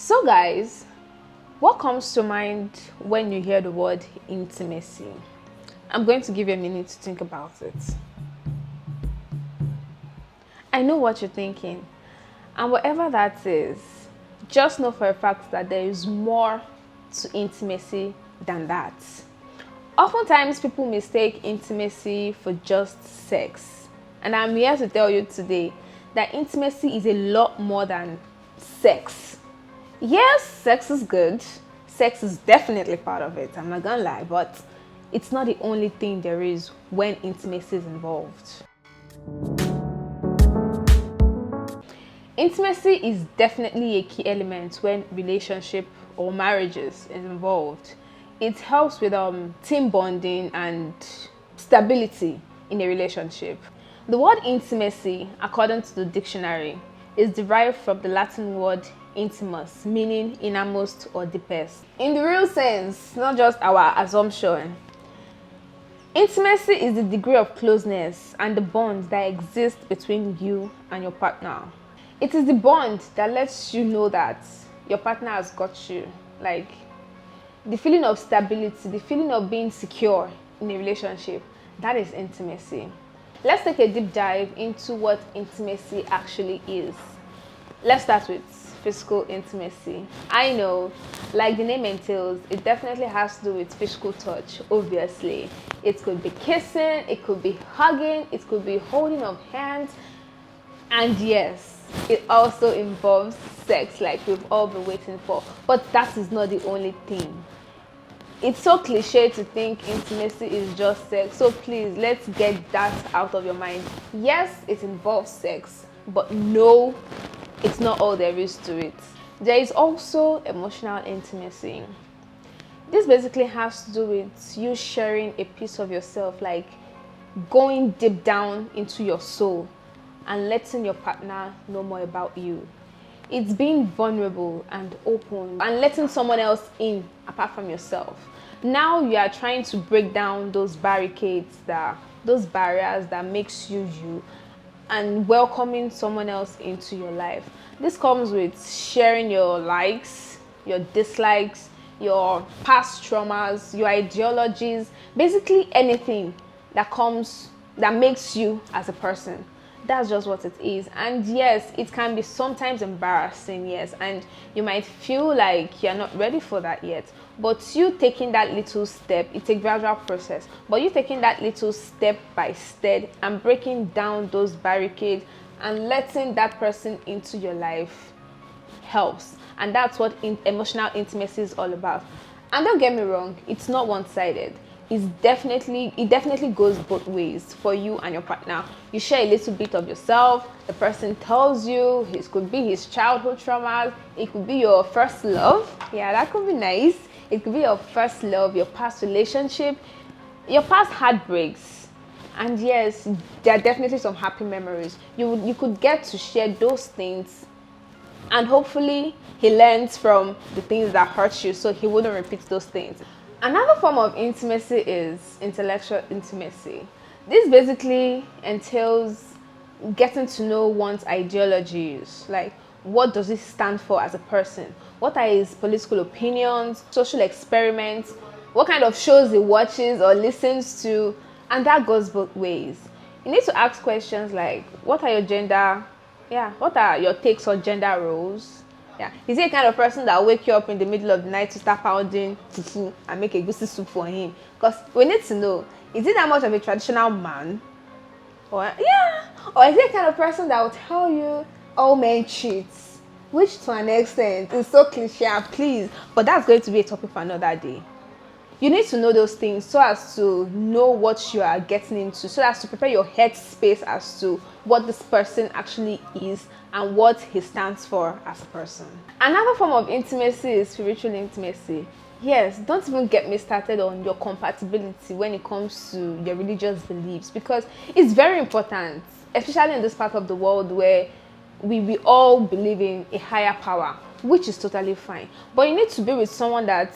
So guys, what comes to mind when you hear the word intimacy? I'm going to give you a minute to think about it. I know what you're thinking, and whatever that is, just know for a fact that there is more to intimacy than that. Oftentimes, people mistake intimacy for just sex, and I'm here to tell you today that intimacy is a lot more than sex. Yes, sex is good. Sex is definitely part of it. I'm not gonna lie, but it's not the only thing there is when intimacy is involved. Intimacy is definitely a key element when relationship or marriages is involved. It helps with team bonding and stability in a relationship. The word intimacy, according to the dictionary, is derived from the Latin word intimus, meaning innermost or deepest. In the real sense, not just our assumption. Intimacy is the degree of closeness and the bond that exists between you and your partner. It is the bond that lets you know that your partner has got you. Like the feeling of stability, the feeling of being secure in a relationship, that is intimacy. Let's take a deep dive into what intimacy actually is. Let's start with physical intimacy. I know, like the name entails, it definitely has to do with physical touch, obviously. It could be kissing, it could be hugging, it could be holding of hands, and yes, it also involves sex like we've all been waiting for. But that is not the only thing. It's so cliche to think intimacy is just sex, so please let's get that out of your mind. Yes, it involves sex, but no, it's not all there is to it. There is also emotional intimacy. This basically has to do with you sharing a piece of yourself, like going deep down into your soul and letting your partner know more about you. It's being vulnerable and open and letting someone else in apart from yourself. Now you are trying to break down those barricades, those barriers that makes you you, and welcoming someone else into your life. This comes with sharing your likes, your dislikes, your past traumas, your ideologies, basically anything that makes you as a person. That's just what it is. And yes, it can be sometimes embarrassing, yes, and you might feel like you're not ready for that yet. But you taking that little step, it's a gradual process, but you taking that little step by step and breaking down those barricades and letting that person into your life helps. And that's what emotional intimacy is all about. And don't get me wrong, it's not one-sided. It definitely goes both ways for you and your partner. You share a little bit of yourself. The person tells you, it could be his childhood traumas, it could be your first love. Yeah, that could be nice. It could be your first love, your past relationship, your past heartbreaks. And yes, there are definitely some happy memories. You could get to share those things, and hopefully he learns from the things that hurt you so he wouldn't repeat those things. Another form of intimacy is intellectual intimacy. This basically entails getting to know one's ideologies, like what does he stand for as a person? What are his political opinions, social experiments, what kind of shows he watches or listens to, and that goes both ways. You need to ask questions like, what are your takes on gender roles? Yeah. Is he a kind of person that will wake you up in the middle of the night to start pounding fufu and make a goosey soup for him? Because we need to know, is he that much of a traditional man? Or is he a kind of person that will tell you all men cheat? Which to an extent is so cliche, please. But that's going to be a topic for another day. You need to know those things so as to know what you are getting into, so as to prepare your head space as to what this person actually is and what he stands for as a person. Another form of intimacy is spiritual intimacy. Yes, don't even get me started on your compatibility when it comes to your religious beliefs, because it's very important, especially in this part of the world where we all believe in a higher power, which is totally fine. But you need to be with someone that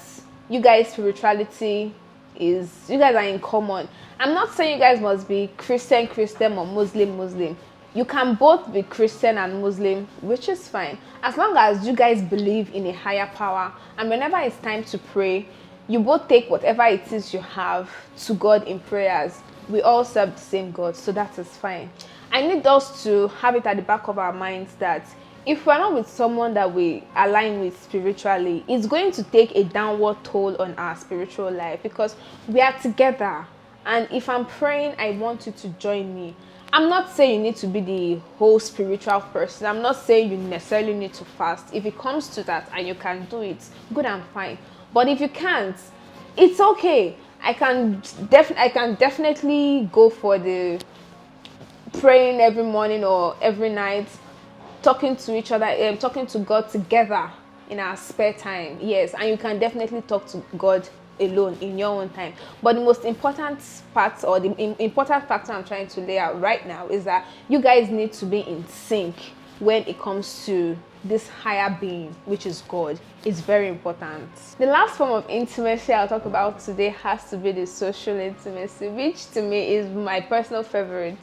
you guys' spirituality you guys are in common. I'm not saying you guys must be Christian or Muslim. You can both be Christian and Muslim, which is fine, as long as you guys believe in a higher power, and whenever it's time to pray, you both take whatever it is you have to God in prayers. We all serve the same God, so that is fine. I need us to have it at the back of our minds that if we're not with someone that we align with spiritually, it's going to take a downward toll on our spiritual life, because we are together. And if I'm praying, I want you to join me. I'm not saying you need to be the whole spiritual person. I'm not saying you necessarily need to fast. If it comes to that and you can do it, good and fine. But if you can't, it's okay. I can definitely go for the praying every morning or every night, talking to each other, talking to God together in our spare time. Yes, and you can definitely talk to God alone in your own time. But the most important part, or the important factor I'm trying to lay out right now, is that you guys need to be in sync when it comes to this higher being, which is God. It's very important. The last form of intimacy I'll talk about today has to be the social intimacy, which to me is my personal favorite.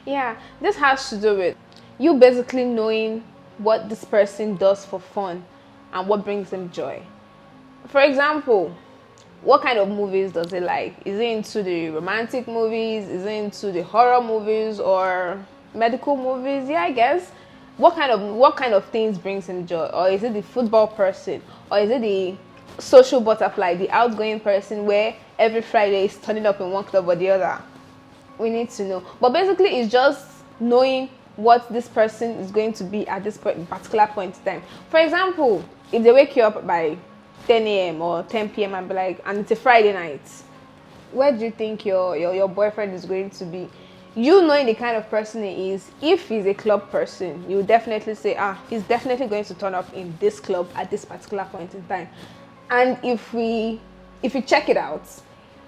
Yeah, this has to do with you basically knowing what this person does for fun and what brings them joy. For example, what kind of movies does he like? Is he into the romantic movies? Is he into the horror movies or medical movies? Yeah, I guess. What kind of things brings him joy? Or is it the football person? Or is it the social butterfly, the outgoing person where every Friday is turning up in one club or the other? We need to know. But basically, it's just knowing what this person is going to be at this particular point in time. For example, if they wake you up by 10 a.m. or 10 p.m. and be like, and it's a Friday night, where do you think your boyfriend is going to be? You knowing the kind of person he is, if he's a club person, you definitely say, he's definitely going to turn up in this club at this particular point in time. And if we check it out,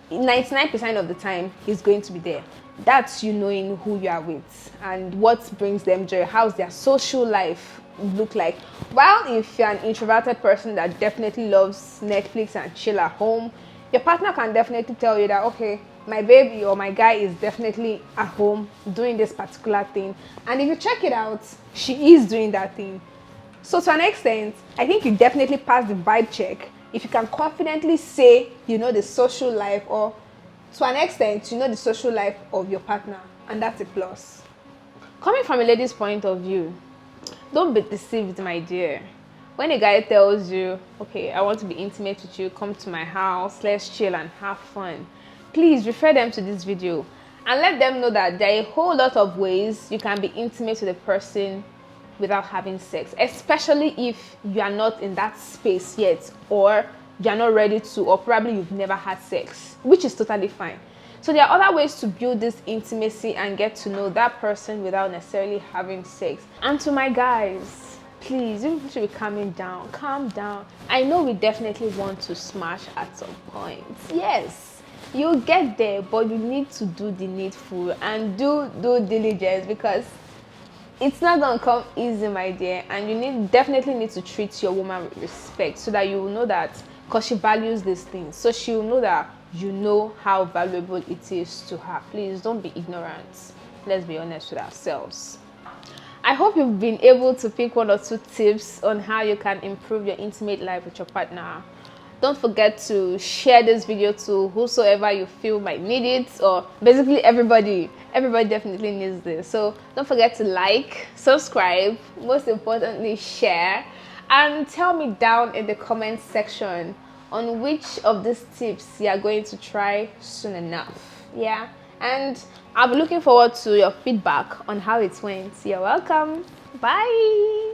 99% of the time he's going to be there. That's you knowing who you are with and what brings them joy. How's their social life look like? While if you're an introverted person that definitely loves Netflix and chill at home, your partner can definitely tell you that, okay, my baby or my guy is definitely at home doing this particular thing. And if you check it out, she is doing that thing. So to an extent, I think you definitely pass the vibe check if you can confidently say you know the social life, or to an extent you know the social life of your partner, and that's a plus. Coming from a lady's point of view, don't be deceived, my dear. When a guy tells you, okay, I want to be intimate with you, come to my house, let's chill and have fun, please refer them to this video and let them know that there are a whole lot of ways you can be intimate with a person without having sex, especially if you are not in that space yet, or you are not ready to, or probably you've never had sex, which is totally fine. So there are other ways to build this intimacy and get to know that person without necessarily having sex. And to my guys, please, you should be calm down. I know we definitely want to smash at some point. Yes, you'll get there, but you need to do the needful and do diligence, because it's not gonna come easy, my dear, and you definitely need to treat your woman with respect, so that you will know that, because she values these things, so she will know that you know how valuable it is to her. Please don't be ignorant. Let's be honest with ourselves. I hope you've been able to pick one or two tips on how you can improve your intimate life with your partner. Don't forget to share this video to whosoever you feel might need it, or basically everybody definitely needs this. So don't forget to like, subscribe, most importantly share, and tell me down in the comment section on which of these tips you are going to try soon enough. Yeah, and I'll be looking forward to your feedback on how it went. You're welcome. Bye.